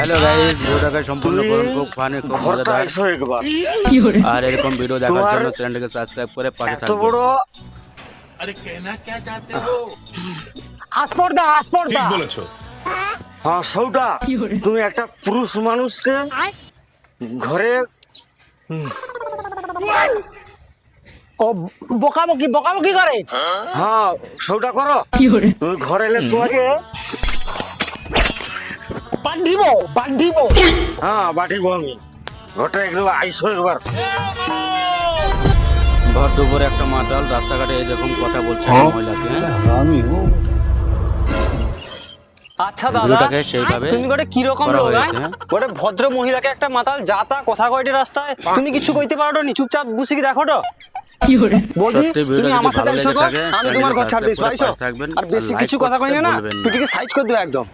Hello guys, ভিডিওটাকে সম্পূর্ণ করুন, খুব ফানি, খুব মজাদার। আর এরকম ভিডিও দেখার জন্য চ্যানেলটাকে সাবস্ক্রাইব করে পাশে এত থাকবেন। বড় अरे कहना क्या चाहते हो? হাসপর্দা ঠিক বলেছো। হ্যাঁ সৌটা তুমি একটা পুরুষ মানুষকে ঘরে ও বকাবকি করে। হ্যাঁ সৌটা করো তুমি ঘরে এলে তোমাকে বান্ধিব হ্যাঁ বাটিব আমি ঘরটা একদম আইসো একবার ভর দুপুরে একটা মাতাল রাস্তাঘাটে এরকম কথা বলছে মহিলাকে। আচ্ছা দাদা, ভিডিওটাকে সেইভাবে তুমি গোটে কিরকম করা লোক হয়েছে। গোটে ভদ্র মহিলাকে একটা মাতাল যাতা কথা কয়টি রাস্তায় তুমি কিছু কইতে পারো নি, চুপচাপ বসে কি দেখো তো বলছি সত্যি ভিডিওটা তুমি যদি আমার সাথে ভালো এসো লেগে তো, থাকে, আমি তোমার ঘর ছাড় দিই চ্যানেলটাকে পাইছো সাবস্ক্রাইব করে পাশে থাকবেন আর বেশি আর কিছু লাইক কথা করতে কই না ভুলবেন না। পিটিকে সাইজ করে দেবো একদম।